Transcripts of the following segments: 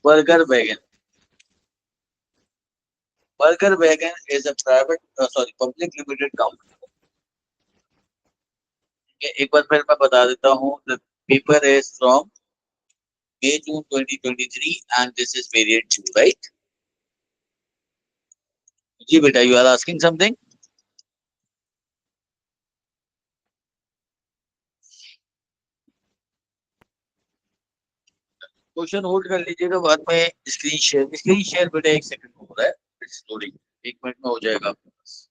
Burger Wagon. Burger Wagon is a public limited company. एक बार फिर मैं बता देता हूँ. The paper is from May-June 2023 and this is variant 2, right? जी बेटा, you are asking something? Question hold कर लीजिएगा, बाद में स्क्रीन शेयर बेटा 1 सेकंड हो रहा है. It's loading. 1 मिनट में हो जाएगा आपके पास.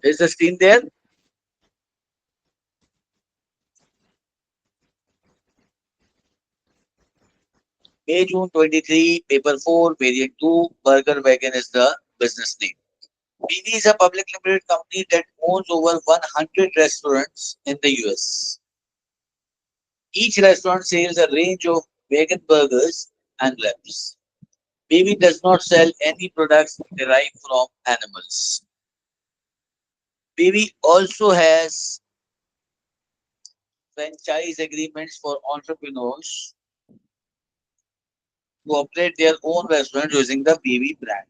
Is the screen there? May-June 23, paper 4, variant 2, Burger Wagon is the business name. BV is a public limited company that owns over 100 restaurants in the US. Each restaurant sells a range of vegan burgers and wraps. BV does not sell any products derived from animals. BV also has franchise agreements for entrepreneurs to operate their own restaurant using the BV brand.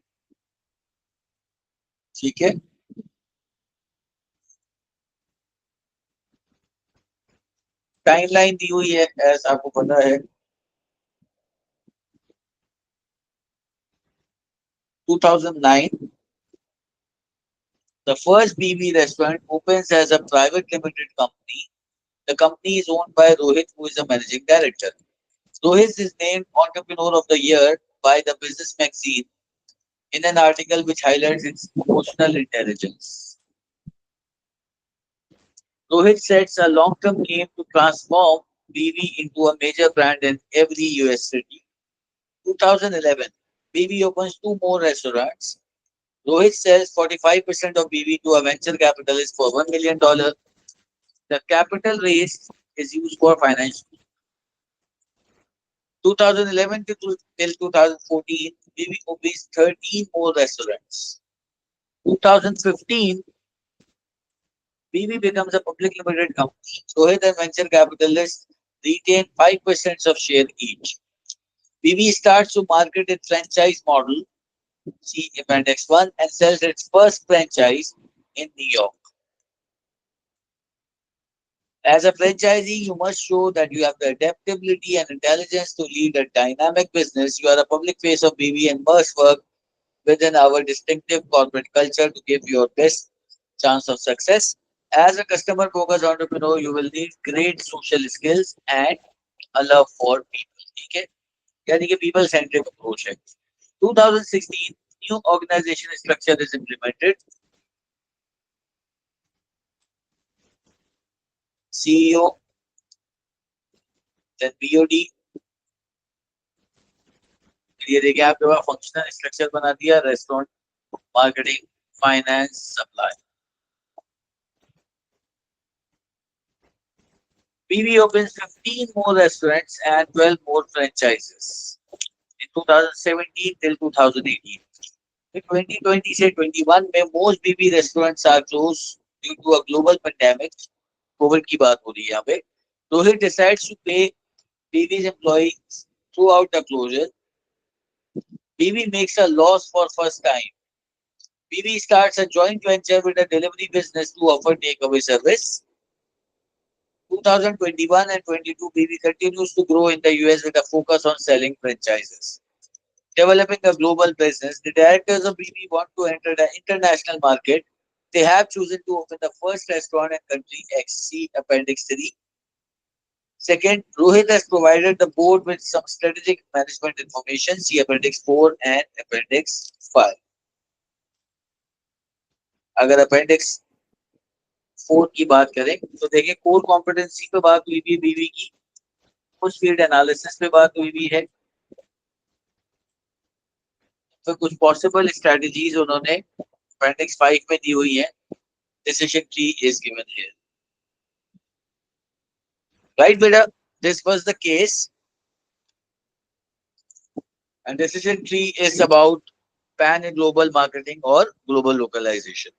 ठीक है. Timeline दी हुई है, ऐसा आपको पता है. 2009, the first BV restaurant opens as a private limited company. The company is owned by Rohit, who is the managing director. Rohit is named Entrepreneur of the Year by the Business Magazine in an article which highlights its emotional intelligence. Rohit sets a long-term aim to transform BV into a major brand in every US city. 2011, BV opens 2 more restaurants. Rohit sells 45% of BV to a venture capitalist for $1 million. The capital raised is used for financial. 2011 till 2014, BV opens 13 more restaurants. 2015, BV becomes a public limited company. Rohit and venture capitalists retain 5% of share each. BV starts to market its franchise model, see Appendix 1, and sells its first franchise in New York. As a franchisee, you must show that you have the adaptability and intelligence to lead a dynamic business. You are a public face of BV and must work within our distinctive corporate culture to give your best chance of success. As a customer-focused entrepreneur, you will need great social skills and a love for people. ठीक है, यानी कि people centric approach है. 2016, new organization structure is implemented. CEO, then BOD. ये देखिए आपके पास functional structure बना दिया. Restaurant, marketing, finance, supply. BV opens 15 more restaurants and 12 more franchises in 2017 till 2018. In 2020 से 21 में most BV restaurants are closed due to a global pandemic. Covid की बात हो रही है यहाँ पे. Rohit decides to pay BV's employees throughout the closure. BV makes a loss for first time. BV starts a joint venture with a delivery business to offer takeaway service. 2021 and 22, BV continues to grow in the US with a focus on selling franchises. Developing a global business, the directors of BV want to enter the international market. They have chosen to open the first restaurant in country X, see Appendix 3. Second, Rohit has provided the board with some strategic management information, see Appendix 4 and Appendix 5. अगर Appendix 4 की बात करें तो देखिए core competency पे बात हुई भी बीवी की, कुछ फील्ड एनालिसिस पे बात हुई भी है, तो कुछ पॉसिबल स्ट्रेटजीज उन्होंने अपेंडिक्स 5 में दी हुई है. Decision tree is given here. Right बेटा, this was the case and decision tree is about pan and global marketing or global localization.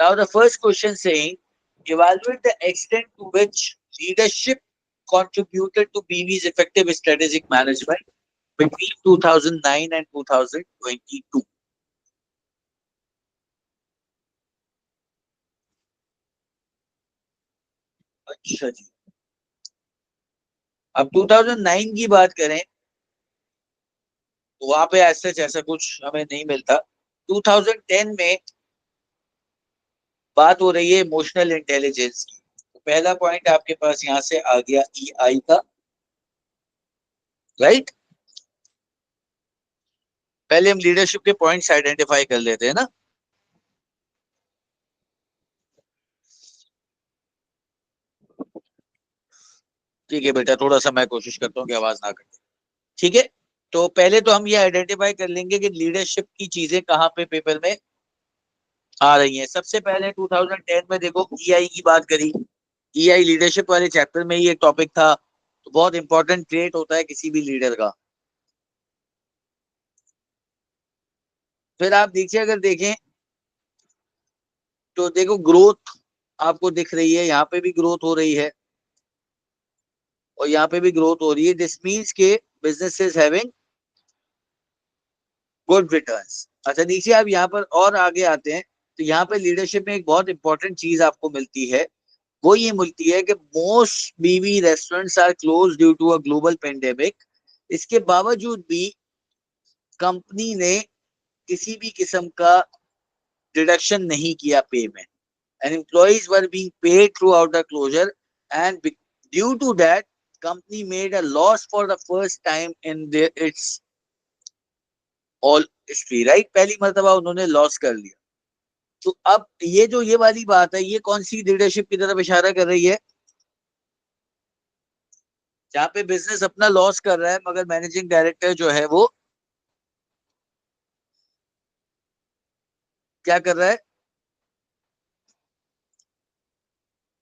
Now the first question saying, evaluate the extent to which leadership contributed to BV's effective strategic management between 2009 and 2022. अच्छा जी, अब 2009 की बात करें तो वहां पे ऐसा कुछ हमें नहीं मिलता। 2010 में बात हो रही है इमोशनल इंटेलिजेंस की। तो पहला पॉइंट आपके पास यहां से आ गया EI का, राइट। पहले हम लीडरशिप के पॉइंट्स आइडेंटिफाई कर लेते हैं ना। ठीक है बेटा, थोड़ा सा मैं कोशिश करता हूँ कि आवाज ना कटे। ठीक है, तो पहले तो हम ये आइडेंटिफाई कर लेंगे कि लीडरशिप की चीजें कहाँ पे पेपर में आ रही हैं। सबसे पहले 2010 में देखो EI की बात करी। EI लीडरशिप वाले चैप्टर में ही एक टॉपिक था। तो बहुत इंपॉर्टेंट ट्रेट होता है किसी भी लीडर का। फिर आप देखिए, अगर देखें तो देखो ग्रोथ आपको दिख रही है, यहाँ पे भी ग्रोथ हो रही है और यहाँ पे भी ग्रोथ हो रही है। दिस मीन्स के business is having good returns. अच्छा नीचे आप यहाँ पर और आगे आते हैं तो यहाँ पे लीडरशिप में एक बहुत इंपॉर्टेंट चीज आपको मिलती है। वो ये मिलती है कि most BB restaurants are closed due to a global pandemic. इसके बावजूद भी कंपनी ने किसी भी किस्म का डिडक्शन नहीं किया पे में, and employees were being paid throughout the closure, and due to that company made a loss for the first time in its all history, right। पहली मर्तबा उन्होंने लॉस कर लिया। तो अब ये जो ये वाली बात है, ये कौन सी लीडरशिप की तरफ इशारा कर रही है, जहां पे बिजनेस अपना लॉस कर रहा है मगर मैनेजिंग डायरेक्टर जो है वो क्या कर रहा है,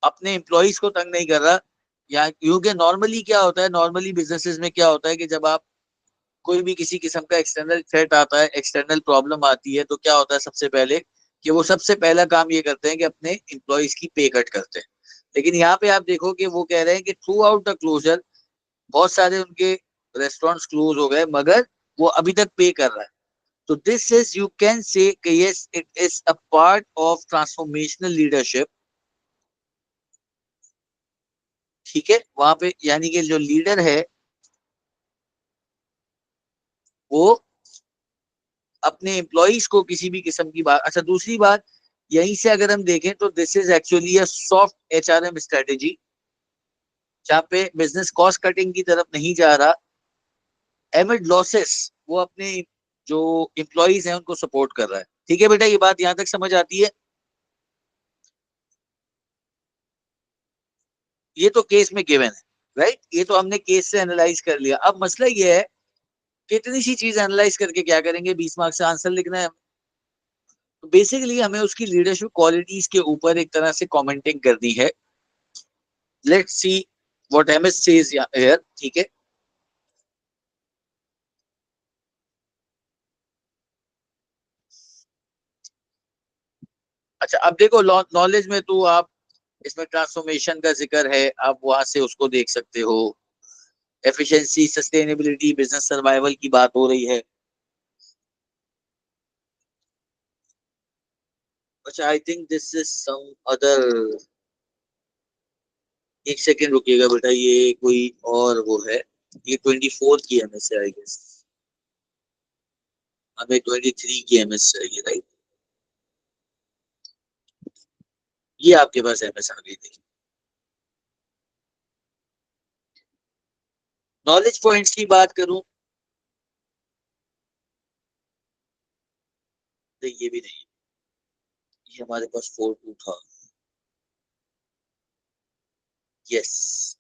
अपने एम्प्लॉइज को तंग नहीं कर रहा। या क्योंकि नॉर्मली क्या होता है, नॉर्मली बिजनेसेस में क्या होता है कि जब आप कोई भी किसी किस्म का एक्सटर्नल थ्रेट आता है, एक्सटर्नल प्रॉब्लम आती है, तो क्या होता है सबसे पहले कि वो सबसे पहला काम ये करते हैं कि अपने एम्प्लॉइज की पे कट करते हैं। लेकिन यहाँ पे आप देखो कि वो कह रहे हैं कि थ्रू आउट द क्लोजर बहुत सारे उनके रेस्टोरेंट्स क्लोज हो गए मगर वो अभी तक पे कर रहा है। तो this is you can say yes it is a part of transformational leadership. ठीक है, वहां पे यानी कि जो लीडर है वो अपने एम्प्लॉइज को किसी भी किस्म की बात। अच्छा दूसरी बात यहीं से अगर हम देखें तो this is actually a soft HRM strategy, जहाँ पे बिजनेस कॉस्ट कटिंग की तरफ नहीं जा रहा। एमिड लॉसेस वो अपने जो एम्प्लॉइज हैं उनको सपोर्ट कर रहा है। ठीक है बेटा, ये बात यहां तक समझ आती है। ये तो केस में गिवन है, राइट। ये तो हमने केस से एनालाइज कर लिया। अब मसला ये है कि इतनी सी चीज एनालाइज करके क्या करेंगे, 20 मार्क्स से आंसर लिखना है। तो बेसिकली हमें उसकी लीडरशिप क्वालिटीज के ऊपर एक तरह से कमेंटिंग करनी है। Let's see what MS says here. ठीक है, अच्छा अब देखो नॉलेज में तो आप इसमें ट्रांसफॉर्मेशन का जिक्र है, आप वहां से उसको देख सकते हो। एफिशिएंसी, सस्टेनेबिलिटी, बिजनेस सर्वाइवल की बात हो रही है। अच्छा I think this is some other, एक सेकेंड रुकिएगा बेटा, ये कोई और वो है। ये 24 की एमएस है आई गेस, हमें 23 की एमएस चाहिए, राइट। ये आपके पास एमएस आ गई थी। नॉलेज पॉइंट्स की बात करूं तो ये भी नहीं, ये हमारे पास 42 था। यस,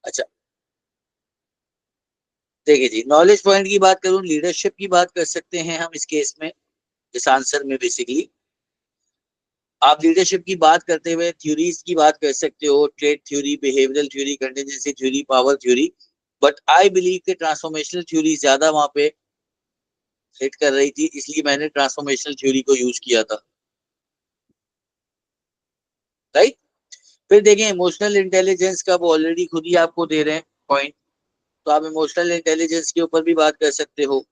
अच्छा देखिए जी, नॉलेज पॉइंट की बात करूं, लीडरशिप की बात कर सकते हैं हम इस केस में, इस आंसर में बेसिकली। आप लीडरशिप की बात करते हुए थ्योरीज की बात कर सकते हो, trade theory, behavioural theory, contingency theory, power theory, but I believe कि ट्रांसफॉर्मेशनल थ्योरी ज्यादा वहां पे हिट कर रही थी, इसलिए मैंने ट्रांसफॉर्मेशनल थ्योरी को यूज किया था, राइट। फिर देखें इमोशनल इंटेलिजेंस का, वो ऑलरेडी खुद ही आपको दे रहे हैं पॉइंट, तो आप इमोशनल इंटेलिजेंस के ऊपर भी बात कर सकते हो,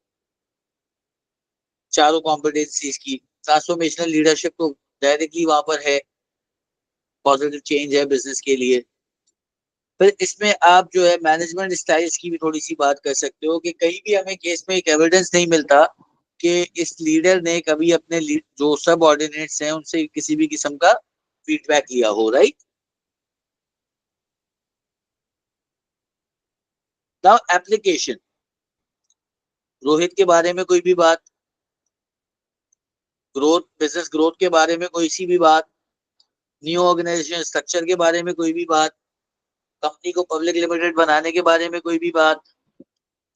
चारों कॉम्पिटेंसीज की। ट्रांसफॉर्मेशनल लीडरशिप तो डायरेक्टली वहां पर है, पॉजिटिव चेंज है बिजनेस के लिए। फिर इसमें आप जो है मैनेजमेंट स्टाइल्स की भी थोड़ी सी बात कर सकते हो, कि कहीं भी हमें केस में एक एविडेंस नहीं मिलता कि इस लीडर ने कभी अपने जो सब ऑर्डिनेट्स हैं उनसे किसी भी किस्म का फीडबैक लिया हो, राइट। नाउ एप्लीकेशन, रोहित के बारे में कोई भी बात, ग्रोथ, बिजनेस ग्रोथ के बारे में कोई सी भी बात, न्यू ऑर्गेनाइजेशन स्ट्रक्चर के बारे में कोई भी बात, कंपनी को पब्लिक लिमिटेड बनाने के बारे में कोई भी बात,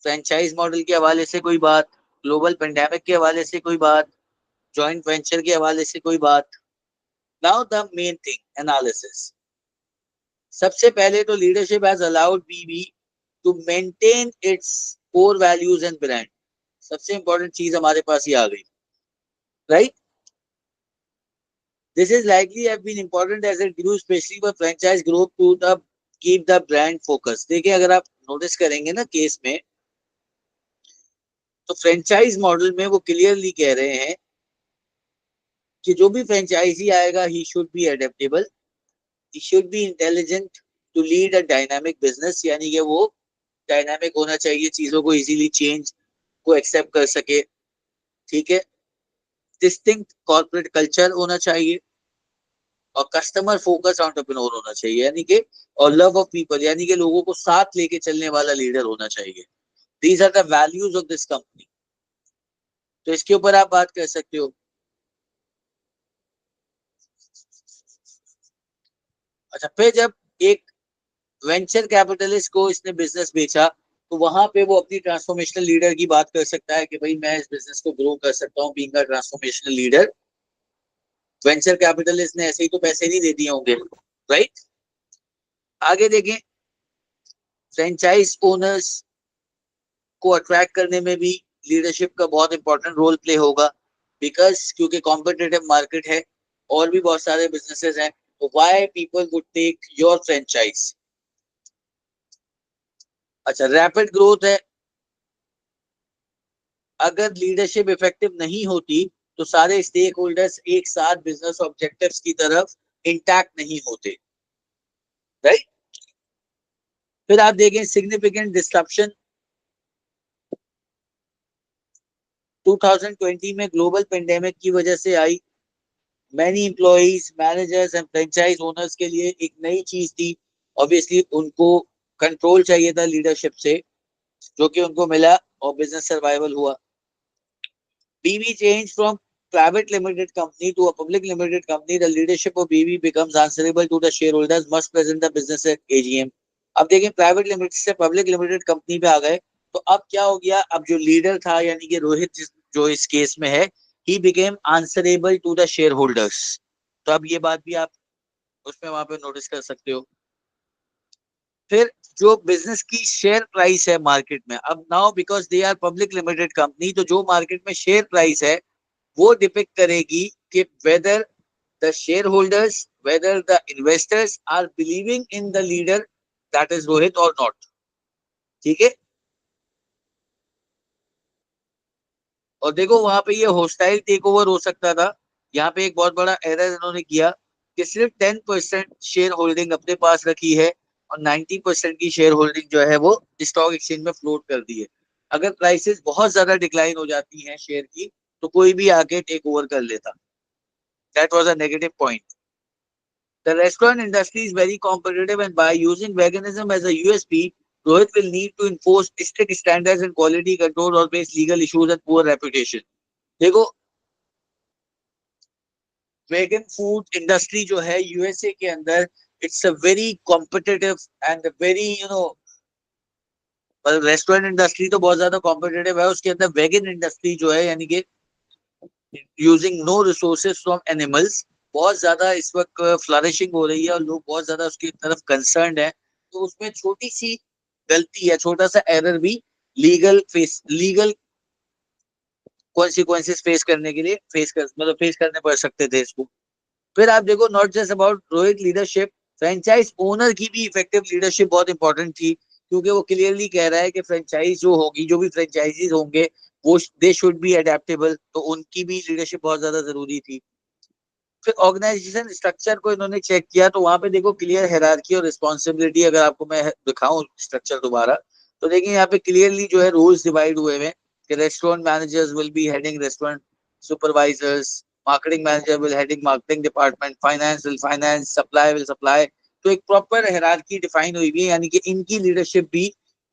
फ्रेंचाइज मॉडल के हवाले से कोई बात, ग्लोबल पेंडेमिक के हवाले से कोई बात, जॉइंट वेंचर के हवाले से कोई बात। Now the main thing, analysis. सबसे पहले तो leadership has allowed BB to maintain its core values and brand. सबसे इंपॉर्टेंट चीज हमारे पास ये आ गई, right. This is likely have been important as it grew specially for franchise growth to the keep the brand focus. देखिए अगर आप नोटिस करेंगे ना केस में, तो फ्रेंचाइज मॉडल में वो क्लियरली कह रहे हैं कि जो भी फ्रेंचाइजी आएगा he should be adaptable, he should be intelligent to lead a dynamic business, यानी कि वो डायनामिक होना चाहिए, चीजों को इजीली चेंज को एक्सेप्ट कर सके, ठीक है। डिस्टिंक्ट कॉर्पोरेट कल्चर होना चाहिए, और कस्टमर फोकस एंटरप्रेन्योर होना चाहिए, यानी कि और लव ऑफ पीपल, यानी कि लोगों को साथ लेके चलने वाला लीडर होना चाहिए। These are the values of this company. तो इसके ऊपर आप बात कर सकते हो। अच्छा, फिर जब एक वेंचर कैपिटलिस्ट को इसने बिजनेस बेचा, तो वहां पे वो अपनी ट्रांसफॉर्मेशनल लीडर की बात कर सकता है कि भाई मैं इस बिजनेस को ग्रो कर सकता हूँ being a transformational leader. Venture capitalist ने ऐसे ही तो पैसे नहीं दे दिए होंगे, राइट। आगे देखें, फ्रेंचाइज ओनर्स को अट्रैक्ट करने में भी लीडरशिप का बहुत इंपॉर्टेंट रोल प्ले होगा, बिकॉज क्योंकि कॉम्पिटिटिव मार्केट है और भी बहुत सारे बिजनेसेस हैं, तो why people would take your franchise. अच्छा, रैपिड ग्रोथ है, अगर लीडरशिप इफेक्टिव नहीं होती तो सारे स्टेक होल्डर्स एक साथ बिजनेस ऑब्जेक्टिव्स की तरफ इंटैक्ट नहीं होते, राइट। फिर आप देखें सिग्निफिकेंट डिस्ट्रप्शन 2020 में ग्लोबल पेंडेमिक की वजह से आई। Many employees, managers and franchise owners के लिए एक नई चीज थी, ऑब्वियसली उनको कंट्रोल चाहिए था लीडरशिप से, जो कि उनको मिला और बिजनेस सर्वाइवल हुआ। BV changed from private limited company to a public limited company. The leadership of BV becomes answerable to the shareholders, must present the business at AGM. अब देखें प्राइवेट लिमिटेड से पब्लिक लिमिटेड कंपनी पे आ गए, तो अब क्या हो गया, अब जो लीडर था यानी कि रोहित जो इस केस में है, he became answerable to the shareholders. तो अब ये बात भी आप उसमें वहां पे नोटिस कर सकते हो। फिर जो बिजनेस की शेयर प्राइस है मार्केट में, अब now because they are public limited company, तो जो मार्केट में शेयर प्राइस है वो डिपिक्ट करेगी कि whether the shareholders, whether the investors are believing in the leader that is Rohit or not, ठीक है। और देखो वहां पे ये होस्टाइल टेक ओवर हो सकता था, यहाँ पे एक बहुत बड़ा एरर इन्होंने किया कि सिर्फ 10% शेयर होल्डिंग अपने पास रखी है और 90% की शेयर होल्डिंग जो है वो स्टॉक एक्सचेंज में फ्लोट कर दी है। अगर प्राइसेस बहुत ज्यादा डिक्लाइन हो जाती हैं शेयर की, तो कोई भी आके टेक ओवर कर लेता। That was a negative point. The restaurant industry is very competitive, and by using veganism as a USP, Rohit will need to enforce strict standards and quality control or face legal issues and poor reputation. देखो, vegan food industry जो है USA के अंदर, it's a very competitive and very restaurant industry तो बहुत ज्यादा competitive है, उसके अंदर वेगन इंडस्ट्री जो है यानी कि using no resources from animals, बहुत ज्यादा इस वक्त फ्लरिशिंग हो रही है और लोग बहुत ज्यादा उसकी तरफ कंसर्न्ड है, तो उसमें छोटी सी गलती या छोटा सा एरर भी लीगल कॉन्सिक्वेंसेस फेस करने के लिए फेस करने पड़ सकते थे इसको। फिर आप देखो, not just about Rohit leadership, franchise owner की भी इफेक्टिव लीडरशिप बहुत इंपॉर्टेंट थी, क्योंकि वो क्लियरली कह रहा है कि फ्रेंचाइज जो होगी, जो भी फ्रेंचाइजीज होंगे, वो दे शुड बी अडेप्टेबल, तो उनकी भी लीडरशिप बहुत ज्यादा जरूरी थी। फिर ऑर्गेनाइजेशन स्ट्रक्चर को इन्होंने चेक किया, तो वहां पे देखो क्लियर हायरार्की और रिस्पॉन्सिबिलिटी, अगर आपको मैं दिखाऊं स्ट्रक्चर दोबारा, तो देखिए यहाँ पे क्लियरली जो है रोल्स डिवाइड हुए हैं कि restaurant managers will be heading restaurant supervisors, marketing manager will heading marketing department, finance will finance, supply will supply। तो एक प्रॉपर हायरार्की डिफाइन हुई हुई है, यानी कि इनकी लीडरशिप भी,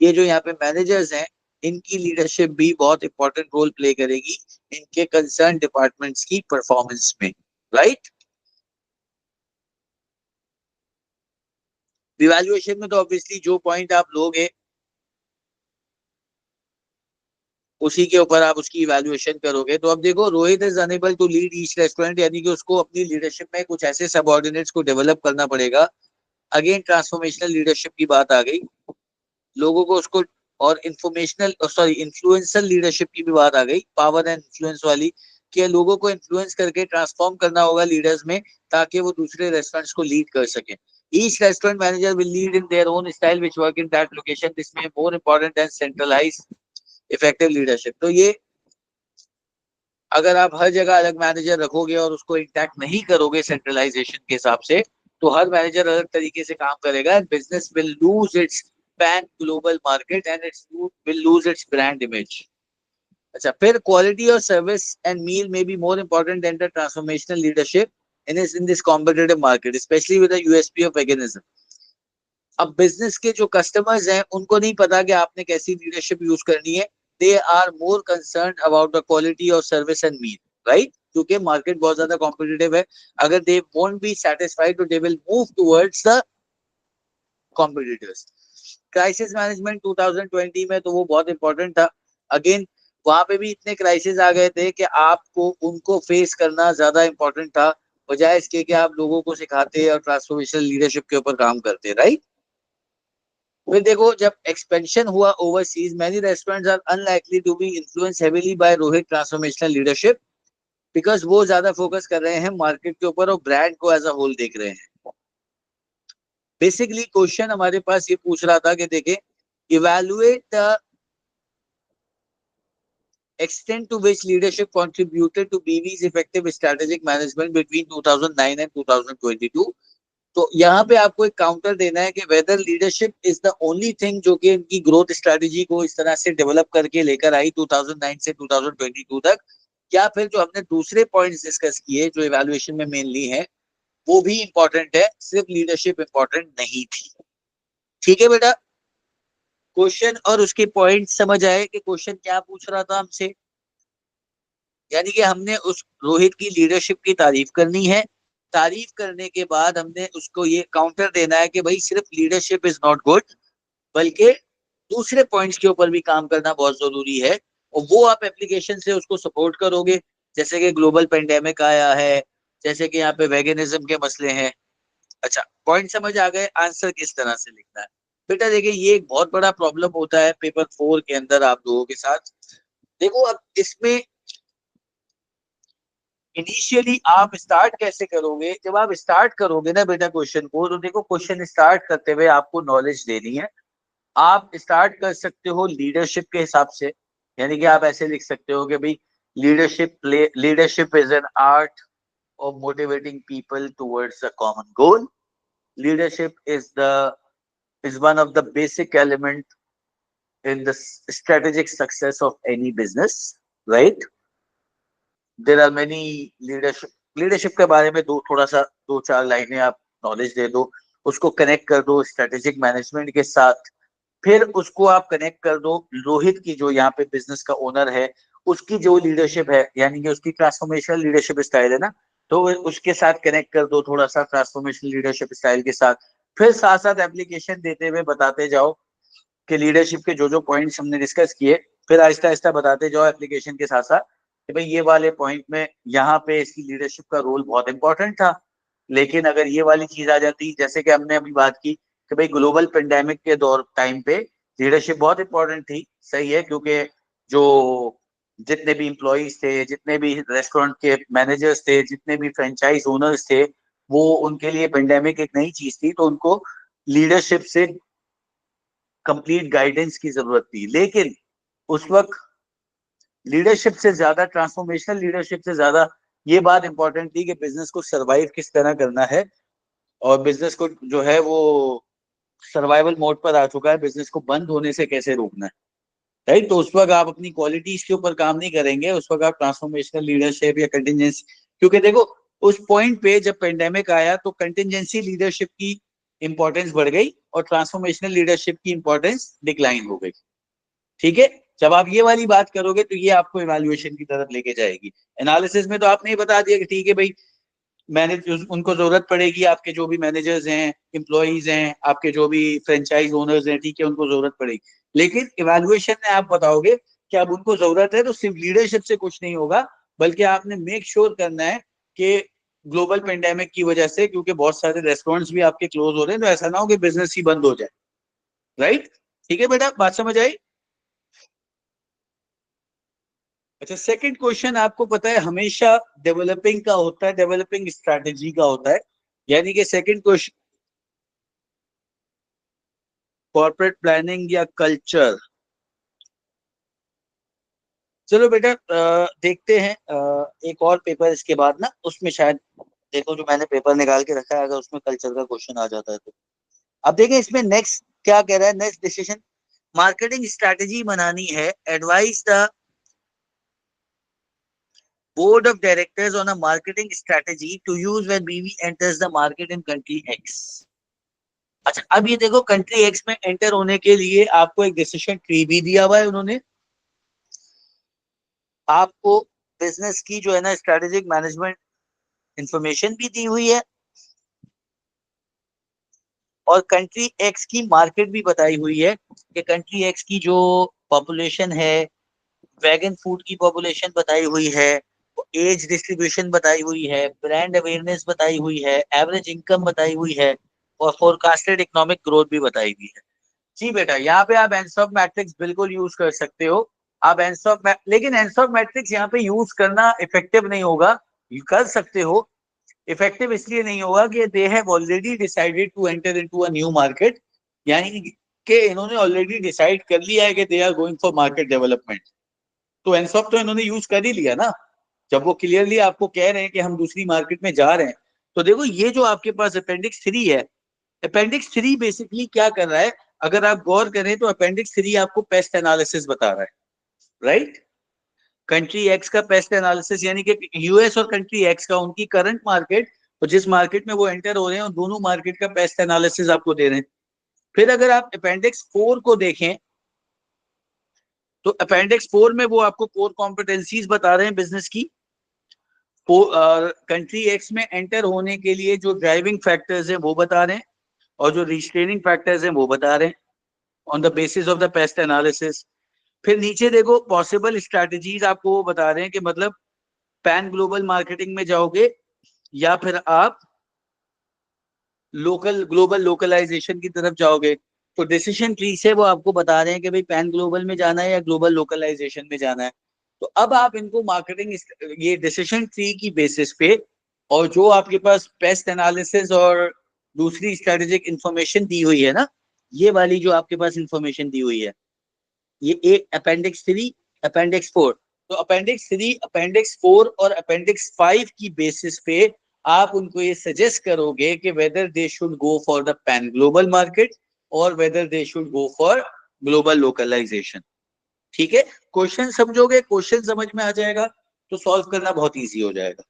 ये जो यहाँ पे मैनेजर्स हैं, इनकी लीडरशिप भी बहुत इंपॉर्टेंट रोल प्ले करेगी इनके कंसर्न डिपार्टमेंट्स की परफॉर्मेंस में, राइट। इवैल्यूएशन में तो ऑब्वियसली जो पॉइंट आप लोगे उसी के ऊपर आप उसकी इवैल्यूएशन करोगे। तो अब देखो, Rohit is unable to lead each restaurant, यानी कि उसको अपनी लीडरशिप में कुछ ऐसे सबऑर्डिनेट्स को डेवलप करना पड़ेगा। अगेन ट्रांसफॉर्मेशनल लीडरशिप की बात आ गई, लोगों को उसको, और इंफॉर्मेशनल सॉरी इन्फ्लुएंसर लीडरशिप की भी बात आ गई, पावर एंड इन्फ्लुएंस वाली, कि लोगों को इन्फ्लुएंस करके ट्रांसफॉर्म करना होगा लीडर्स में, ताकि वो दूसरे रेस्टोरेंट्स को लीड कर सके। Each restaurant manager will lead in their own style which work in that location, this में more important than centralize effective leadership. तो ये, अगर आप हर जगह अलग मैनेजर रखोगे और उसको इंटैक्ट नहीं करोगे सेंट्रलाइजेशन के हिसाब से, तो हर मैनेजर अलग तरीके से काम करेगा and business will lose its pan global market and its will lose its brand image. अच्छा, फिर क्वालिटी और सर्विस एंड मील में be more important than the transformational leadership in this competitive market, specially with the USP of veganism. अब business के जो customers हैं उनको नहीं पता कि आपने कैसी लीडरशिप यूज करनी है, they are more concern about the quality of service and meal, right, क्योंकि मार्केट बहुत ज्यादा कॉम्पिटिटिव है। अगर दे वोंट बी सेटिस्फाइड, तो they will move towards the competitors. Crisis management 2020 में तो वो बहुत इंपॉर्टेंट था। अगेन वहां पे भी इतने क्राइसिस आ गए थे कि आपको उनको फेस करना ज्यादा इंपॉर्टेंट था, बजाय इसके कि आप लोगों को सिखाते और ट्रांसफॉर्मेशनल लीडरशिप के ऊपर काम करते, राइट। फिर देखो, जब एक्सपेंशन हुआ overseas, many restaurants are unlikely to be influence heavily by Rohit transformational leadership, because वो ज्यादा फोकस कर रहे हैं मार्केट के ऊपर और ब्रांड को एज अ होल देख रहे हैं। बेसिकली क्वेश्चन हमारे पास ये पूछ रहा था कि देखे, evaluate the extent to which leadership contributed to BV's effective strategic management between 2009 and 2022। तो यहाँ पे आपको एक काउंटर देना है कि whether leadership is the only thing जो कि इनकी ग्रोथ स्ट्रेटजी को इस तरह से डेवलप करके लेकर आई 2009 से 2022 तक, या फिर जो हमने दूसरे पॉइंट्स डिस्कस किए जो इवैल्यूएशन में मेनली है, वो भी इंपॉर्टेंट है, सिर्फ लीडरशिप इंपॉर्टेंट नहीं थी। ठीक है बेटा, क्वेश्चन और उसके पॉइंट समझ आए कि क्वेश्चन क्या पूछ रहा था हमसे। यानी कि हमने उस रोहित की लीडरशिप की तारीफ करनी है, तारीफ करने के बाद हमने उसको ये काउंटर देना है कि भाई सिर्फ लीडरशिप इज नॉट गुड, बल्कि दूसरे पॉइंट्स के ऊपर भी काम करना बहुत जरूरी है, और वो आप एप्लीकेशन से उसको सपोर्ट करोगे। जैसे कि ग्लोबल पेंडेमिक आया है, जैसे कि यहाँ पे वेगनिज्म के मसले हैं। अच्छा, पॉइंट समझ आ गए, आंसर किस तरह से लिखना है। बेटा देखिए, ये एक बहुत बड़ा प्रॉब्लम होता है पेपर 4 के अंदर आप लोगों के साथ। देखो, अब इसमें इनिशियली आप स्टार्ट कैसे करोगे, जब आप स्टार्ट करोगे ना बेटा क्वेश्चन को, तो देखो क्वेश्चन स्टार्ट करते हुए आपको नॉलेज देनी है। आप स्टार्ट कर सकते हो लीडरशिप के हिसाब से, यानी कि आप ऐसे लिख सकते हो कि भाई leadership is an art of motivating people towards a common goal. Leadership is one of the basic element in the strategic success of any business, right. There are many leadership, leadership के बारे में दो थोड़ा सा दो चार लाइनें आप नॉलेज दे दो, उसको कनेक्ट कर दो स्ट्रेटेजिक मैनेजमेंट के साथ। फिर उसको आप कनेक्ट कर दो रोहित की, जो यहाँ पे बिजनेस का ओनर है, उसकी जो लीडरशिप है, यानी कि उसकी ट्रांसफॉर्मेशनल लीडरशिप स्टाइल है ना, तो उसके साथ कनेक्ट कर दो थोड़ा सा ट्रांसफॉर्मेशनल लीडरशिप स्टाइल के साथ। फिर साथ साथ एप्लीकेशन देते हुए बताते जाओ कि लीडरशिप के जो जो पॉइंट्स हमने डिस्कस किए, फिर आहिस्ता आहिस्ता बताते जाओ एप्लीकेशन के साथ साथ कि भाई ये वाले पॉइंट में यहाँ पे इसकी लीडरशिप का रोल बहुत इंपॉर्टेंट था। लेकिन अगर ये वाली चीज आ जाती, जैसे कि हमने अभी बात की कि भाई ग्लोबल पेंडेमिक के दौर टाइम पे लीडरशिप बहुत इंपॉर्टेंट थी, सही है, क्योंकि जो जितने भी इम्प्लॉइज थे, जितने भी रेस्टोरेंट के मैनेजर्स थे, जितने भी फ्रेंचाइज ओनर्स थे, वो उनके लिए पेंडेमिक एक नई चीज थी, तो उनको लीडरशिप से कंप्लीट गाइडेंस की जरूरत थी। लेकिन उस वक्त लीडरशिप से ज्यादा, ट्रांसफॉर्मेशनल लीडरशिप से ज्यादा ये बात इंपॉर्टेंट थी कि बिजनेस को सरवाइव किस तरह करना है, और बिजनेस को जो है वो सर्वाइवल मोड पर आ चुका है, बिजनेस को बंद होने से कैसे रोकना है। राइट, तो उस वक्त आप अपनी क्वालिटीज के ऊपर काम नहीं करेंगे, उस वक्त आप ट्रांसफॉर्मेशनल लीडरशिप या कंटिजेंसी, क्योंकि देखो उस पॉइंट पे जब पेंडेमिक आया तो कंटिजेंसी लीडरशिप की इंपॉर्टेंस बढ़ गई और ट्रांसफॉर्मेशनल लीडरशिप की इंपॉर्टेंस डिक्लाइन हो गई। ठीक है, जब आप ये वाली बात करोगे तो ये आपको इवैल्यूएशन की तरफ लेके जाएगी। एनालिसिस में तो आपने ही बता दिया कि ठीक है भाई, मैनेज उनको जरूरत पड़ेगी, आपके जो भी मैनेजर्स हैं, एम्प्लॉइज हैं, आपके जो भी फ्रेंचाइज ओनर्स हैं, ठीक है, उनको जरूरत पड़ेगी। लेकिन इवैल्यूएशन में आप बताओगे कि अब उनको जरूरत है, तो सिर्फ लीडरशिप से कुछ नहीं होगा, बल्कि आपने मेक श्योर करना है कि ग्लोबल पेंडेमिक की वजह से, क्योंकि बहुत सारे रेस्टोरेंट्स भी आपके क्लोज हो रहे हैं, तो ऐसा ना हो कि बिजनेस ही बंद हो जाए। राइट, ठीक है बेटा, बात समझ आई? अच्छा, सेकंड क्वेश्चन आपको पता है हमेशा डेवलपिंग का होता है, डेवलपिंग स्ट्रैटेजी का होता है। यानी कि सेकंड क्वेश्चन कॉर्पोरेट प्लानिंग या कल्चर। चलो बेटा, देखते हैं एक और पेपर इसके बाद ना, उसमें शायद देखो जो मैंने पेपर निकाल के रखा है, अगर उसमें कल्चर का क्वेश्चन आ जाता है तो। अब देखें इसमें नेक्स्ट क्या कह रहा है, नेक्स्ट डिसीजन, मार्केटिंग स्ट्रैटेजी बनानी है, advice the board of directors on a marketing strategy to use when BV enters the market in country X। अच्छा, अब ये देखो कंट्री एक्स में एंटर होने के लिए आपको एक डिसीजन ट्री भी दिया हुआ है उन्होंने, आपको बिजनेस की जो है ना स्ट्रेटेजिक मैनेजमेंट इंफॉर्मेशन भी दी हुई है, और कंट्री एक्स की मार्केट भी बताई हुई है कि कंट्री एक्स की जो पॉपुलेशन है, वैगन फूड की पॉपुलेशन बताई हुई है, एज डिस्ट्रीब्यूशन बताई हुई है, ब्रांड अवेयरनेस बताई हुई है, एवरेज इनकम बताई हुई है, और फोरकास्टेड इकोनॉमिक ग्रोथ भी बताई हुई है। जी बेटा, यहाँ पे आप एनसॉफ मैट्रिक्स बिल्कुल यूज कर सकते हो। आप लेकिन एनसॉफ मैट्रिक्स यहाँ पे यूज करना इफेक्टिव नहीं होगा। कर सकते हो, इफेक्टिव इसलिए नहीं होगा कि they have already decided to enter into a new market, यानी कि इन्होंने ऑलरेडी डिसाइड कर लिया है कि they are going for market development. तो एनसॉफ तो इन्होंने यूज कर ही लिया ना, जब वो क्लियरली आपको कह रहे हैं कि हम दूसरी मार्केट में जा रहे हैं। तो देखो ये जो आपके पास अपेंडिक्स 3 है, अपेंडिक्स 3 बेसिकली क्या कर रहा है, अगर आप गौर करें तो अपेंडिक्स 3 आपको पेस्ट एनालिसिस बता रहा है। राइट, कंट्री एक्स का पेस्ट एनालिसिस, यानी कि यूएस और कंट्री एक्स का, उनकी करंट मार्केट और जिस मार्केट में वो एंटर हो रहे हैं, दोनों मार्केट का पेस्ट एनालिसिस आपको दे रहे हैं। फिर अगर आप अपेंडिक्स 4 को देखें तो अपेंडिक्स 4 में वो आपको कोर कॉम्पिटेंसीज बता रहे हैं बिजनेस की, कंट्री एक्स में एंटर होने के लिए जो ड्राइविंग फैक्टर्स हैं वो बता रहे हैं, और जो रिस्ट्रेनिंग फैक्टर्स हैं वो बता रहे हैं on the basis of the paste analysis. फिर नीचे देखो पॉसिबल स्ट्रैटेजीज आपको वो बता रहे हैं कि मतलब पैन ग्लोबल मार्केटिंग में जाओगे, या फिर आप लोकल ग्लोबल लोकलाइजेशन की तरफ जाओगे। तो डिसीजन ट्री से वो आपको बता रहे हैं कि भाई पैन ग्लोबल में जाना है या ग्लोबल लोकलाइजेशन में जाना है। तो अब आप इनको मार्केटिंग ये डिसीजन ट्री की बेसिस पे, और जो आपके पास पेस्ट एनालिसिस और दूसरी स्ट्रेटेजिक इंफॉर्मेशन दी हुई है ना, ये वाली जो आपके पास इंफॉर्मेशन दी हुई है, ये एक अपेंडिक्स 3, अपेंडिक्स 4, तो अपेंडिक्स 3, अपेंडिक्स 4 और अपेंडिक्स 5 की बेसिस पे आप उनको ये सजेस्ट करोगे कि whether they should go for the pan global market और whether they should go for global localization. ठीक है, क्वेश्चन समझोगे, क्वेश्चन समझ में आ जाएगा तो सॉल्व करना बहुत इजी हो जाएगा।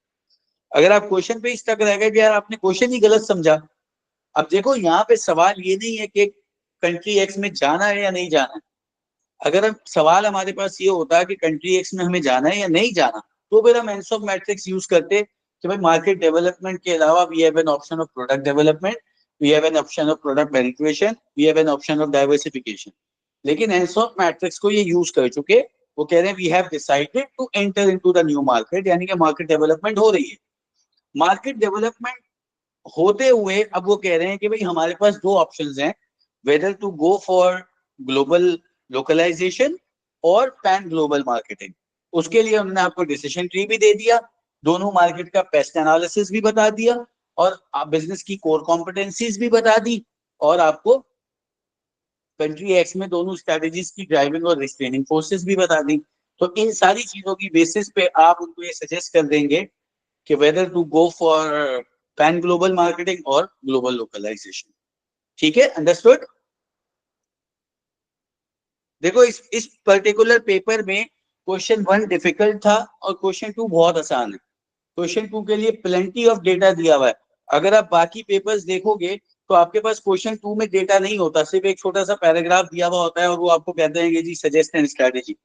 अगर आप क्वेश्चन पे स्टक रह गए कि यार आपने क्वेश्चन ही गलत समझा, अब देखो यहाँ पे सवाल ये नहीं है कि कंट्री एक्स में जाना है या नहीं जाना है। अगर हम सवाल हमारे पास ये होता है कि कंट्री एक्स में हमें जाना है या नहीं जाना, तो फिर हम एनसॉफ मैट्रिक्स यूज करते कि भाई मार्केट डेवलपमेंट के अलावा we have an option of product development, we have an option of product penetration, we have an option of diversification. लेकिन एनसॉफ मैट्रिक्स को ये यूज कर चुके वो कह रहे हैं we have decided to enter into the new market, यानी कि मार्केट डेवलपमेंट हो रही है। मार्केट डेवलपमेंट होते हुए अब वो कह रहे हैं कि भाई हमारे पास दो ऑप्शंस हैं, whether to go for global localization और पैन ग्लोबल मार्केटिंग। उसके लिए उन्होंने आपको डिसीजन ट्री भी दे दिया, दोनों मार्केट का पेस्ट एनालिसिस भी बता दिया, और बिजनेस की कोर कॉम्पिटेंसीज भी बता दी, और आपको कंट्री एक्स में दोनों स्ट्रेटेजीज की ड्राइविंग और रिस्ट्रेनिंग फोर्सेस भी बता दी। तो इन सारी चीजों की बेसिस पे आप उनको ये सजेस्ट कर देंगे कि whether to go for pan global marketing और ग्लोबल लोकलाइजेशन। ठीक है, अंडरस्टूड। देखो इस पर्टिकुलर पेपर में क्वेश्चन वन डिफिकल्ट था और क्वेश्चन टू बहुत आसान है। क्वेश्चन टू के लिए प्लेंटी ऑफ डेटा दिया हुआ है। अगर आप बाकी पेपर्स देखोगे तो आपके पास क्वेश्चन टू में डेटा नहीं होता, सिर्फ एक छोटा सा पैराग्राफ दिया हुआ होता है और वो आपको कहते हैं कि जी सजेस्ट एंड स्ट्रेटेजी।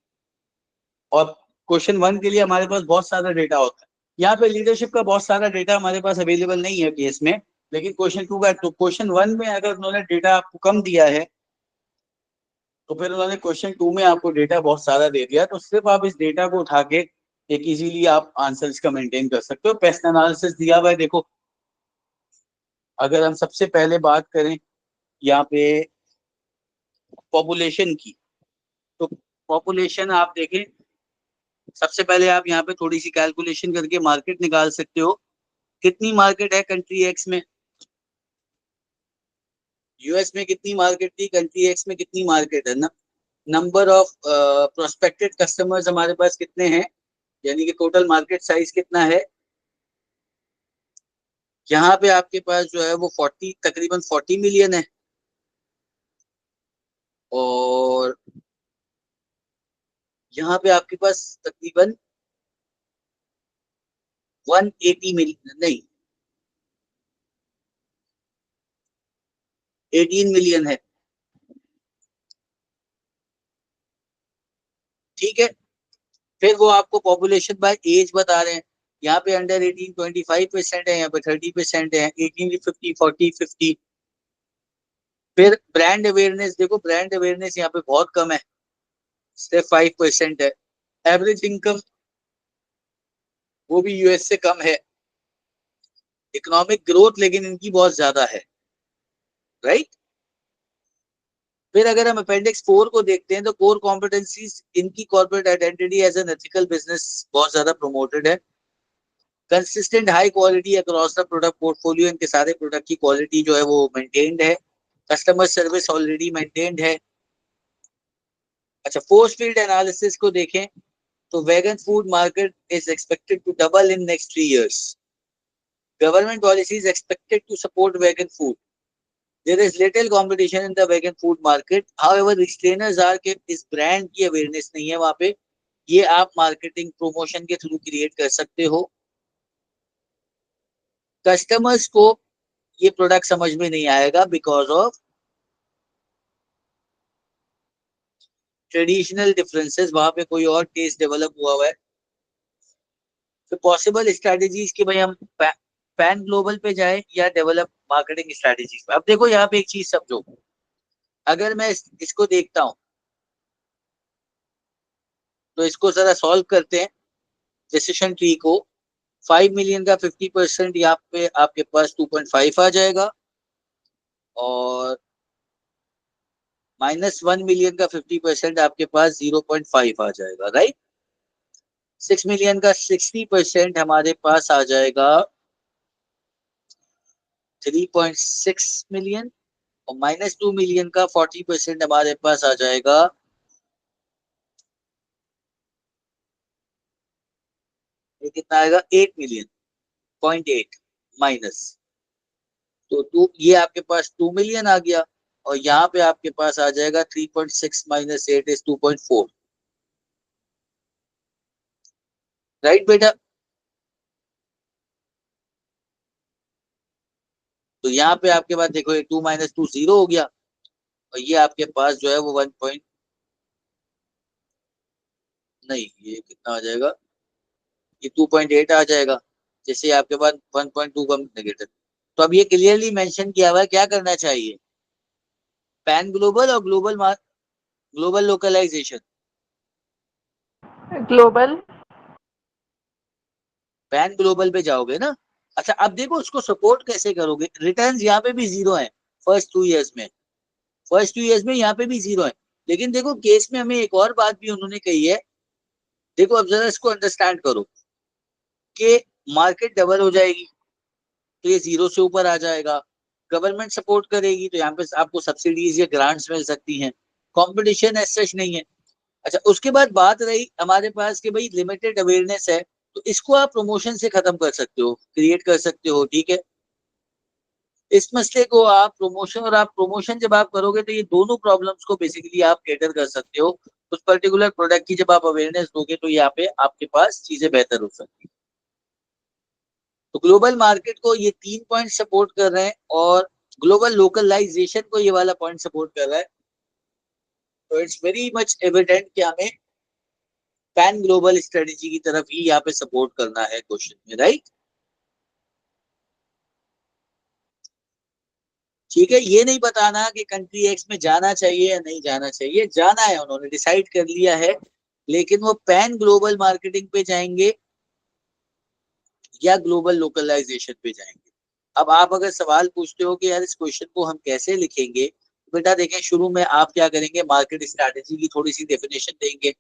और क्वेश्चन वन के लिए हमारे पास बहुत सारा डेटा होता है। यहाँ पे लीडरशिप का बहुत सारा डेटा हमारे पास अवेलेबल नहीं है केस में, लेकिन क्वेश्चन टू का, तो क्वेश्चन वन में अगर उन्होंने डेटा आपको कम दिया है तो फिर उन्होंने क्वेश्चन टू में आपको डेटा बहुत सारा दे दिया, तो सिर्फ आप इस डेटा को उठा के एक इजीली आप आंसर्स का मेंटेन कर सकते हो। पेस्ट एनालिसिस दिया हुआ है, देखो अगर हम सबसे पहले बात करें यहाँ पे पॉपुलेशन की, तो पॉपुलेशन आप देखें, सबसे पहले आप यहाँ पे थोड़ी सी कैलकुलेशन करके मार्केट निकाल सकते हो। कितनी मार्केट है कंट्री एक्स में, यूएस में कितनी मार्केट थी, कंट्री एक्स में कितनी मार्केट है ना। नंबर ऑफ प्रोस्पेक्टेड कस्टमर्स हमारे पास कितने हैं, यानी कि टोटल मार्केट साइज कितना है। यहाँ पे आपके पास जो है वो 40, तकरीबन 40 मिलियन है, और यहाँ पे आपके पास तकरीबन 180 मिलियन नहीं 18 मिलियन है। ठीक है, फिर वो आपको पॉपुलेशन बाय एज बता रहे हैं। यहाँ पे अंडर 18 25% है, यहाँ पे 30% है, 18 50 40 50। फिर ब्रांड अवेयरनेस देखो, ब्रांड अवेयरनेस यहाँ पे बहुत कम है, सिर्फ 5% है। एवरेज इनकम वो भी यूएस से कम है। इकोनॉमिक ग्रोथ लेकिन इनकी बहुत ज्यादा है, राइट। फिर अगर हम अपेंडिक्स 4 को देखते हैं तो कोर कॉम्पिटेंसीज इनकी corporate identity as an ethical business बहुत ज्यादा प्रमोटेड है। Consistent high quality across the product portfolio, इनके सारे प्रोडक्ट की क्वालिटी जो है वो मेंटेन्ड है। कस्टमर सर्विस ऑलरेडी मेंटेन्ड है। अच्छा, फोर्स फील्ड एनालिसिस को देखें तो vegan food market is expected to double in next 3 years. Government policy is expected to support vegan food. There is little competition in the vegan food market. However, retailers are कि इस brand की awareness नहीं है वहां पे, ये आप marketing promotion के थ्रू क्रिएट कर सकते हो। कस्टमर्स को ये प्रोडक्ट समझ में नहीं आएगा बिकॉज ऑफ ट्रेडिशनल डिफरेंसेस, वहां पे कोई और टेस्ट डेवलप हुआ है। तो पॉसिबल स्ट्रेटेजीज कि भाई हम पैन ग्लोबल पे जाए या डेवलप मार्केटिंग स्ट्रेटेजीज पे। अब देखो यहाँ पे एक चीज समझो, अगर मैं इसको देखता हूँ तो इसको जरा सॉल्व करते हैं डिसीजन ट्री को। 5 मिलियन का 50% यहाँ पे आपके पास 2.5 आ जाएगा, और -1 मिलियन का 50% आपके पास 0.5 आ जाएगा, राइट। 6 मिलियन का 60% हमारे पास आ जाएगा 3.6 मिलियन, और -2 मिलियन का 40% हमारे पास आ जाएगा, ये कितना आएगा 8 मिलियन 0.8 माइनस। तो ये आपके पास 2 मिलियन आ गया, और यहाँ पे आपके पास आ जाएगा 3.6 माइनस 8 इज 2.4, राइट बेटा। तो यहाँ पे आपके पास देखो ये 2 - 2 0 हो गया, और ये आपके पास जो है वो 1 पॉइंट, नहीं ये कितना आ जाएगा, ये 2.8 आ जाएगा, जैसे आपके पास 1.2 का नेगेटिव। तो अब ये क्लियरली मेंशन किया हुआ है क्या करना चाहिए, पैन ग्लोबल और global localization. Global. Pan global पे जाओगे ना। अच्छा अब देखो उसको सपोर्ट कैसे करोगे, रिटर्न्स यहाँ पे भी जीरो है फर्स्ट 2 इयर्स में, फर्स्ट 2 इयर्स में यहाँ पे भी जीरो है। लेकिन देखो केस में हमें एक और बात भी उन्होंने कही है, देखो अब जरा इसको अंडरस्टैंड करो कि मार्केट डबल हो जाएगी तो ये जीरो से ऊपर आ जाएगा, गवर्नमेंट सपोर्ट करेगी तो यहाँ पे आपको सब्सिडीज या ग्रांट्स मिल सकती हैं, कंपटीशन एज सच नहीं है। अच्छा उसके बाद बात रही हमारे पास कि भाई लिमिटेड अवेयरनेस है, तो इसको आप प्रमोशन से खत्म कर सकते हो, क्रिएट कर सकते हो, ठीक है। इस मसले को आप प्रमोशन, और आप प्रमोशन जब आप करोगे तो ये दोनों प्रॉब्लम्स को बेसिकली आप कैटर कर सकते हो। उस पर्टिकुलर प्रोडक्ट की जब आप अवेयरनेस दोगे तो यहाँ पे आपके पास चीजें बेहतर हो सकती है। तो ग्लोबल मार्केट को ये 3 पॉइंट सपोर्ट कर रहे हैं, और ग्लोबल लोकलाइजेशन को ये वाला पॉइंट सपोर्ट कर रहा है। तो इट्स वेरी मच एविडेंट कि हमें पैन ग्लोबल स्ट्रेटेजी की तरफ ही यहाँ पे सपोर्ट करना है क्वेश्चन में, राइट। ठीक है, ये नहीं बताना कि कंट्री एक्स में जाना चाहिए या नहीं जाना चाहिए, जाना है, उन्होंने डिसाइड कर लिया है, लेकिन वो पैन ग्लोबल मार्केटिंग पे जाएंगे या ग्लोबल लोकलाइजेशन पे जाएंगे। अब आप अगर सवाल पूछते हो कि यार इस क्वेश्चन को हम कैसे लिखेंगे, तो बेटा देखें शुरू में आप क्या करेंगे, मार्केट स्ट्रैटेजी की थोड़ी सी डेफिनेशन देंगे,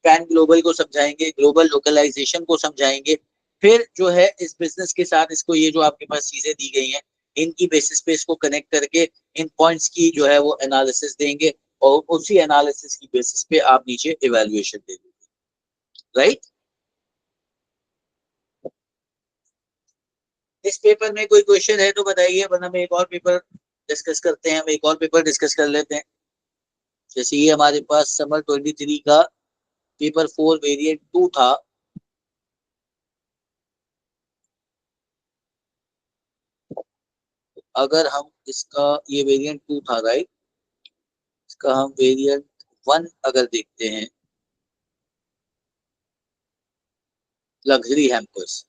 पैन ग्लोबल को समझाएंगे, ग्लोबल लोकलाइजेशन को समझाएंगे, फिर जो है इस बिजनेस के साथ इसको ये जो आपके पास चीजें दी गई हैं इनकी बेसिस पे इसको कनेक्ट करके इन पॉइंट्स की जो है वो एनालिसिस देंगे, और उसी एनालिसिस की बेसिस पे आप नीचे इवेल्युएशन दे देंगे, राइट। इस पेपर में कोई क्वेश्चन है तो बताइए, वरना हम एक और पेपर डिस्कस करते हैं, हम एक और पेपर डिस्कस कर लेते हैं। जैसे ये हमारे पास समर 23 का पेपर 4 वेरिएंट 2 था। अगर हम इसका, ये वेरिएंट 2 था राइट, इसका हम वेरिएंट 1 अगर देखते हैं, लग्जरी हैम्पर्स,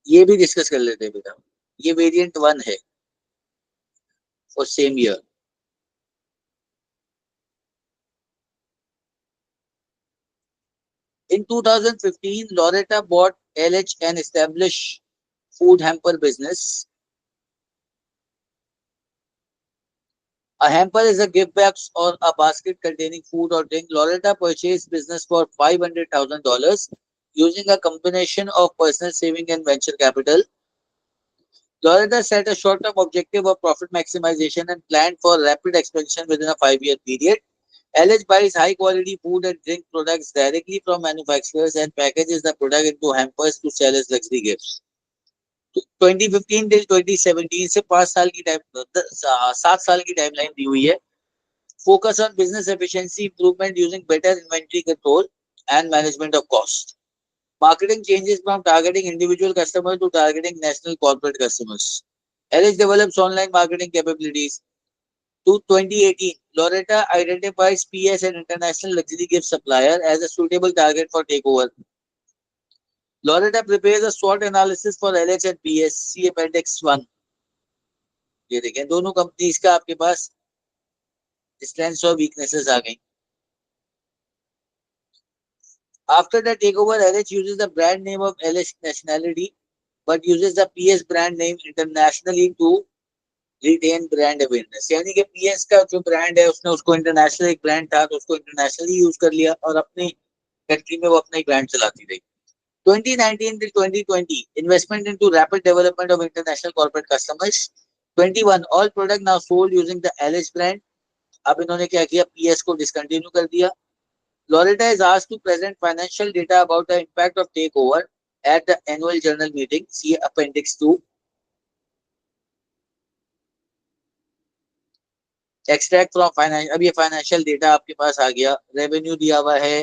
ये भी डिस्कस कर लेते हैं बेटा। ये वेरिएंट 1 है for same year. In 2015, Loretta bought LH and established food hamper business. A hamper is a gift box or a basket containing food or drink. Loretta purchased business for $500,000 using a combination of personal saving and venture capital. Loretta set a short-term objective of profit maximization and planned for rapid expansion within a 5-year period. LH buys high-quality food and drink products directly from manufacturers and packages the product into hampers to sell as luxury gifts. 2015 till 2017 से 5 साल की time, 7 साल की timeline दी हुई है। Focus on business efficiency improvement using better inventory control and management of cost. Marketing changes from targeting individual customer to targeting national corporate customers. LH develops online marketing capabilities. To 2018, Loretta identifies PS an international luxury gift supplier as a suitable target for takeover. Loretta prepares a SWOT analysis for LH and PS. See Appendix 1. ये देखें दोनों companies का आपके पास strengths और weaknesses आ गई। After the takeover, LH uses the brand name of LH nationality, but uses the PS brand name internationally to retain brand awareness. यानी कि PS का जो ब्रांड है उसने उसको इंटरनेशनल, एक ब्रांड था तो उसको इंटरनेशनली यूज कर लिया और अपनी कंट्री में वो अपना ही ब्रांड चलाती रही। 2019 till 2020, investment into rapid development of international corporate customers. 21, all product now sold using the LH brand. अब इन्होंने क्या किया, PS को डिसकंटिन्यू कर दिया। Loretta is asked to present financial data about the impact of takeover at the annual general meeting. See Appendix 2. Extract from finance. अब ये financial data आपके पास आ गया, रेवेन्यू दिया हुआ है,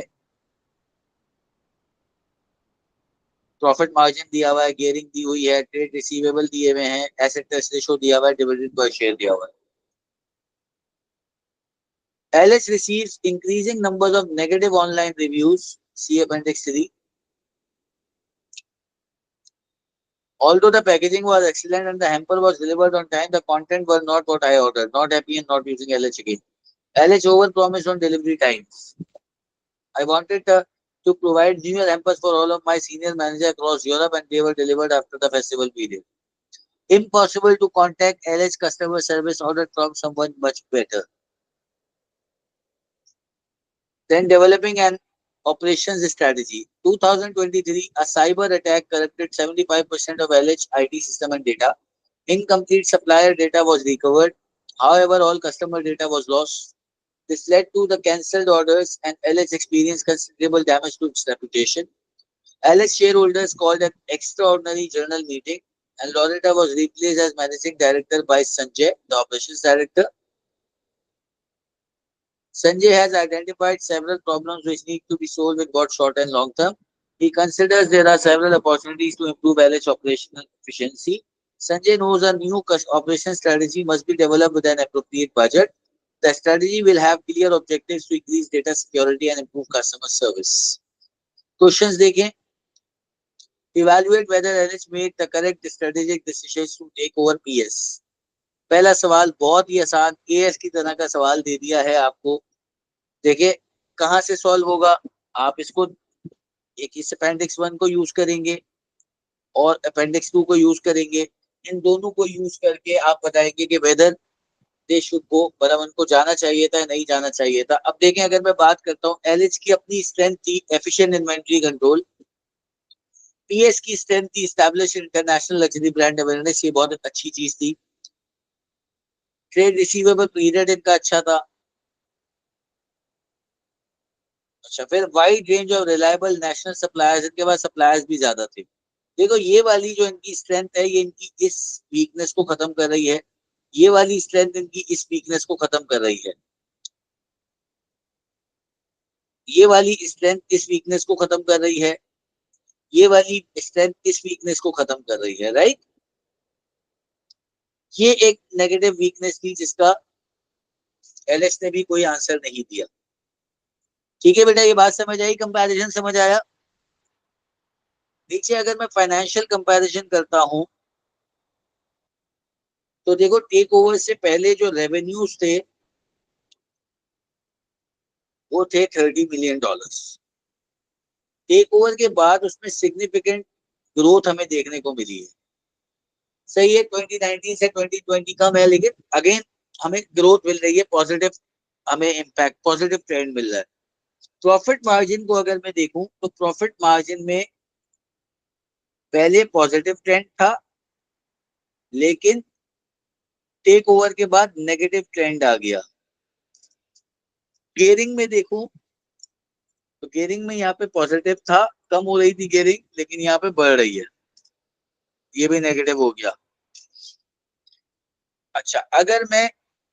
प्रॉफिट मार्जिन दिया हुआ है, गियरिंग दी हुई है, ट्रेड रिसीवेबल दिए हुए हैं, एसेट टेस्ट रेशो दिया हुआ है, डिविडेंड पर शेयर दिया हुआ है। LH receives increasing numbers of negative online reviews. See Appendix 3. Although the packaging was excellent and the hamper was delivered on time, the content were not what I ordered. Not happy and not using LH again. LH over promised on delivery times. I wanted to provide new hampers for all of my senior managers across Europe, and they were delivered after the festival period. Impossible to contact LH customer service, ordered from someone much better. Then developing an operations strategy. 2023, a cyber attack corrupted 75% of LH IT system and data. Incomplete supplier data was recovered. However, all customer data was lost. This led to the cancelled orders, and LH experienced considerable damage to its reputation. LH shareholders called an extraordinary general meeting, and Loretta was replaced as managing director by Sanjay, the operations director. Sanjay has identified several problems which need to be solved in both short and long term. He considers there are several opportunities to improve LH operational efficiency. Sanjay knows a new operation strategy must be developed with an appropriate budget. The strategy will have clear objectives to increase data security and improve customer service. Questions देखें. Evaluate whether LH made the correct strategic decisions to take over PS. पहला सवाल बहुत ही आसान AS की तरह का सवाल दे दिया है आपको. देखिए कहां से सॉल्व होगा. आप इसको एक इस अपेंडिक्स 1 को यूज करेंगे और अपेंडिक्स 2 को यूज करेंगे. इन दोनों को यूज करके आप बताएंगे कि वेदर दे शुड गो, मतलब उनको जाना चाहिए था, नहीं जाना चाहिए था. अब देखें, अगर मैं बात करता हूँ, एलएच की अपनी स्ट्रेंथ थी एफिशिएंट इन्वेंटरी कंट्रोल. पीएस की स्ट्रेंथ थी establish international luxury brand awareness. ये बहुत अच्छी चीज थी. ट्रेड रिसीवेबल पीरियड इनका अच्छा था. अच्छा, फिर wide range of reliable national suppliers. इनके पास सप्लायर्स भी ज्यादा थे. देखो ये वाली जो इनकी स्ट्रेंथ है, ये इनकी इस वीकनेस को खत्म कर रही है. ये वाली स्ट्रेंथ इनकी इस वीकनेस को खत्म कर रही है. ये वाली स्ट्रेंथ इस वीकनेस को खत्म कर रही है. ये वाली स्ट्रेंथ इस वीकनेस को खत्म कर रही है. राइट. ये एक नेगेटिव वीकनेस थी जिसका एलएस ने भी कोई आंसर नहीं दिया. ठीक है बेटा, ये बात समझ आई, कंपैरिजन समझ आया. नीचे अगर मैं फाइनेंशियल कंपैरिजन करता हूं तो देखो, टेक ओवर से पहले जो रेवेन्यूज थे वो थे $30 million. टेक ओवर के बाद उसमें सिग्निफिकेंट ग्रोथ हमें देखने को मिली है. सही है, 2019 से 2020 कम है, लेकिन अगेन हमें ग्रोथ मिल रही है. पॉजिटिव हमें इम्पैक्ट, पॉजिटिव ट्रेंड मिल रहा है. प्रॉफिट मार्जिन को अगर मैं देखूं तो प्रॉफिट मार्जिन में पहले पॉजिटिव ट्रेंड था, लेकिन टेक ओवर के बाद नेगेटिव ट्रेंड आ गया. गेयरिंग में देखूं तो गेयरिंग में यहाँ पे पॉजिटिव था, कम हो रही थी गेयरिंग, लेकिन यहाँ पे बढ़ रही है. ये भी नेगेटिव हो गया. अच्छा, अगर मैं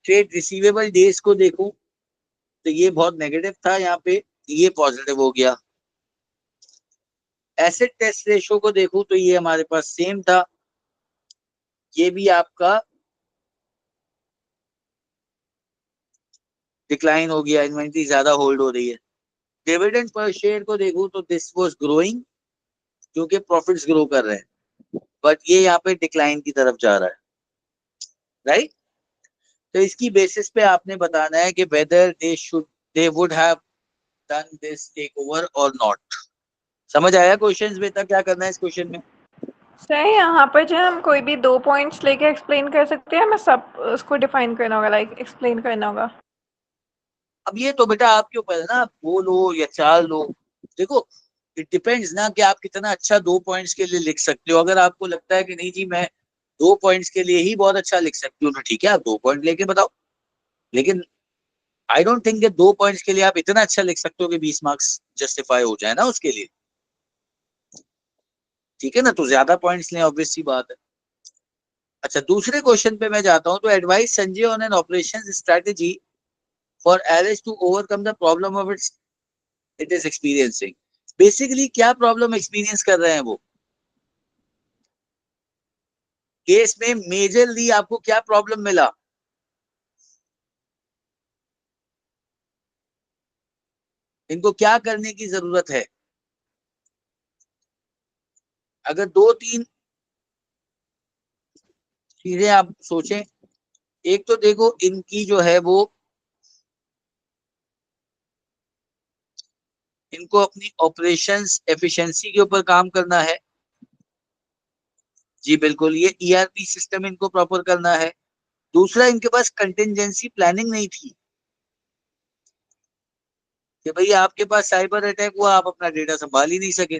ट्रेड रिसीवेबल डेज को देखूं तो ये बहुत नेगेटिव था, यहाँ पे ये पॉजिटिव हो गया. एसेट टेस्ट रेशो को देखूं तो ये हमारे पास सेम था, ये भी आपका डिक्लाइन हो गया. इन्वेंट्री ज्यादा होल्ड हो रही है. डिविडेंड पर शेयर को देखूं तो दिस वाज ग्रोइंग, क्योंकि प्रॉफिट्स ग्रो कर रहे हैं, बट ये यहाँ पे डिक्लाइन की तरफ जा रहा है. राइट. तो इसकी बेसिस पे आपने बताना है कि whether they would have done this takeover और नॉट. समझ आया क्वेश्चंस बेटा, क्या करना है इस क्वेश्चन में? सर यहाँ पर जो हम कोई भी 2 पॉइंट्स लेके एक्सप्लेन कर सकते हैं, हमें सब उसको डिफाइन करना होगा, लाइक एक्सप्लेन करना होगा. अब ये तो बेटा आपके ऊपर है ना, आप 2 लो या 4 लो. देखो, इट डिपेंड्स ना कि आप कितना अच्छा 2 पॉइंट्स के लिए लिख सकते हो. अगर आपको लगता है कि नहीं जी मैं 2 पॉइंट्स के लिए ही बहुत अच्छा लिख सकती हूँ, तो ठीक है, आप 2 पॉइंट लेके बताओ. लेकिन आई डोंट थिंक कि 2 पॉइंट्स के लिए आप इतना अच्छा लिख सकते हो कि 20 मार्क्स जस्टिफाई हो जाए ना उसके लिए. ठीक है ना, तो ज्यादा पॉइंट्स लें, ऑब्वियस सी बात है. अच्छा, दूसरे क्वेश्चन पे मैं जाता हूँ. तो advise Sanjay on an operation strategy for LH to overcome the problem of it is experiencing. Basically क्या प्रॉब्लम एक्सपीरियंस कर रहे हैं वो केस में? मेजरली आपको क्या प्रॉब्लम मिला? इनको क्या करने की जरूरत है? अगर 2-3 चीजें आप सोचें. एक तो देखो, इनकी जो है वो इनको अपनी ऑपरेशंस एफिशिएंसी के ऊपर काम करना है। जी बिल्कुल, ये ईआरपी सिस्टम इनको प्रॉपर करना है। दूसरा, इनके पास कंटिजेंसी प्लानिंग नहीं थी कि भाई आपके पास साइबर अटैक हुआ, आप अपना डेटा संभाल ही नहीं सके।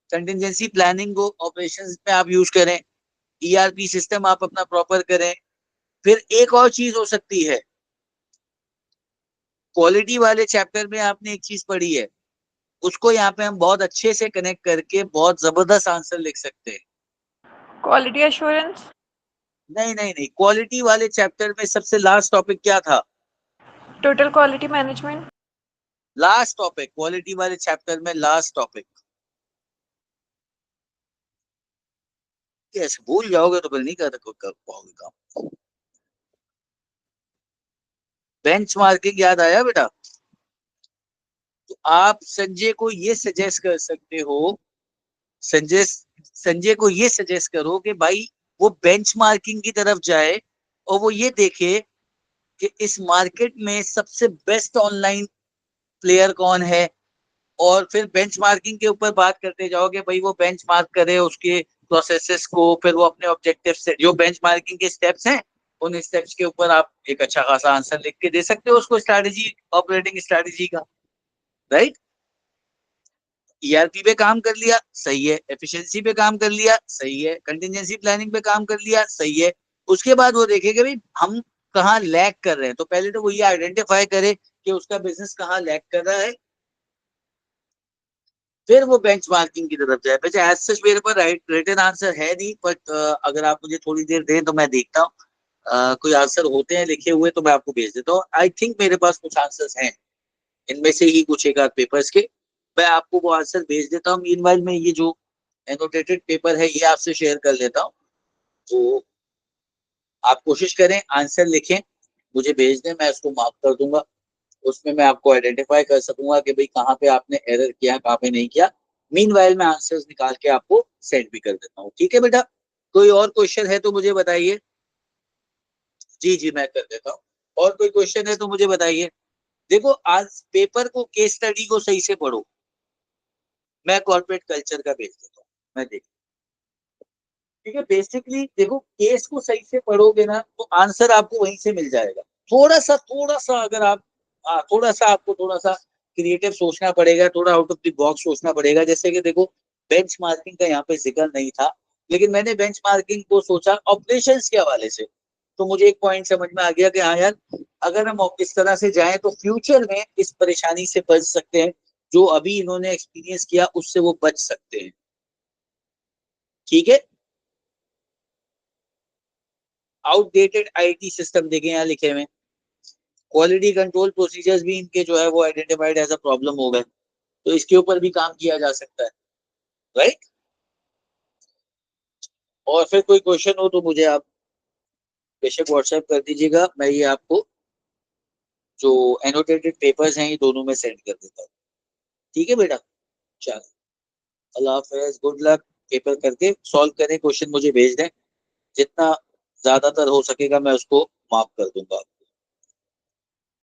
कंटिजेंसी प्लानिंग को ऑपरेशंस में आप यूज करें, ईआरपी सिस्टम आप अपना प्रॉपर करें। फिर एक और चीज हो सकती है, क्वालिटी वाले चैप्टर में आपने एक चीज पढ़ी है, उसको यहाँ पे हम बहुत अच्छे से कनेक्ट करके बहुत जबरदस्त आंसर लिख सकते हैं। Quality assurance. नहीं नहीं नहीं, क्वालिटी वाले चैप्टर में सबसे लास्ट टॉपिक क्या था? Total quality management. Last topic quality वाले चैप्टर में, लास्ट टॉपिक। ऐसे भूल जाओगे तो फिर नहीं कर पाओगे काम। बेंचमार्किंग याद आया बेटा? तो आप संजय को ये सजेस्ट कर सकते हो, संजय संजय को ये सजेस्ट करो कि भाई वो बेंचमार्किंग की तरफ जाए और वो ये देखे कि इस मार्केट में सबसे बेस्ट ऑनलाइन प्लेयर कौन है, और फिर बेंचमार्किंग के ऊपर बात करते जाओगे। भाई वो बेंचमार्क करे उसके प्रोसेसेस को, फिर वो अपने ऑब्जेक्टिव से जो बेंचमार्किंग के स्टेप्स हैं, उन स्टेप्स के ऊपर आप एक अच्छा खासा आंसर लिख के दे सकते हो उसको, स्ट्रैटेजी, ऑपरेटिंग स्ट्रैटेजी का। राइट? ईआरपी पे काम कर लिया, सही है। एफिशिएंसी पे काम कर लिया, सही है। कंटिजेंसी प्लानिंग पे काम कर लिया, सही है। उसके बाद वो देखेगा भाई हम कहाँ लैग कर रहे हैं, तो पहले तो वो ये आइडेंटिफाई करे कि उसका बिजनेस कहाँ लैग कर रहा है, फिर वो बेंचमार्किंग की तरफ जाए। वैसे एज सच मेरे पास रिटन आंसर है नहीं, बट अगर आप मुझे थोड़ी देर दें तो मैं देखता हूँ। कोई आंसर होते हैं लिखे हुए तो मैं आपको भेज देता हूँ। आई थिंक मेरे पास कुछ आंसर्स हैं, इनमें से ही कुछ एक आध पेपर्स के। मैं आपको वो आंसर भेज देता हूँ। मीनवाइल में ये जो एनोटेटेड पेपर है ये आपसे शेयर कर लेता हूँ। तो आप कोशिश करें, आंसर लिखें, मुझे भेज दें, मैं उसको मार्क कर दूंगा। उसमें मैं आपको आइडेंटिफाई कर सकूंगा कि भाई कहाँ पे आपने एरर किया, कहाँ पे नहीं किया। मीनवाइल मैं आंसर्स निकाल के आपको सेंड भी कर देता हूँ। ठीक है बेटा? कोई और क्वेश्चन है तो मुझे बताइए। जी जी मैं कर देता हूँ। और कोई क्वेश्चन है तो मुझे बताइए। देखो, आज पेपर को, केस स्टडी को सही से पढ़ो। मैं कॉर्पोरेट कल्चर का भेज देता हूँ, मैं देख। ठीक है, बेसिकली देखो, केस को सही से पढ़ोगे ना तो आंसर आपको वहीं से मिल जाएगा। थोड़ा सा अगर आप, थोड़ा सा आपको थोड़ा सा क्रिएटिव सोचना पड़ेगा, थोड़ा आउट ऑफ द बॉक्स सोचना पड़ेगा। जैसे कि देखो, बेंच मार्किंग का यहाँ पे जिक्र नहीं था, लेकिन मैंने बेंच मार्किंग को सोचा ऑपरेशंस के हवाले से। तो मुझे एक पॉइंट समझ में आ गया कि हाँ यार, अगर हम इस तरह से जाएं तो फ्यूचर में इस परेशानी से बच सकते हैं, जो अभी इन्होंने एक्सपीरियंस किया उससे वो बच सकते हैं। ठीक है? आउटडेटेड आईटी सिस्टम देखें यहाँ लिखे हुए, क्वालिटी कंट्रोल प्रोसीजर्स भी इनके जो है वो आइडेंटिफाइड एज अ प्रॉब्लम हो गए, तो इसके ऊपर भी काम किया जा सकता है। राइट? और फिर कोई क्वेश्चन हो तो मुझे आप बेशक व्हाट्सएप कर दीजिएगा, मैं ये आपको जो एनोटेटेड पेपर्स हैं ये दोनों में सेंड कर देता हूँ। ठीक है बेटा? चलो, अल्लाह हाफिज, गुड लक। पेपर करके सॉल्व करें, क्वेश्चन मुझे भेज दें, जितना ज्यादातर हो सकेगा मैं उसको मार्क कर दूंगा।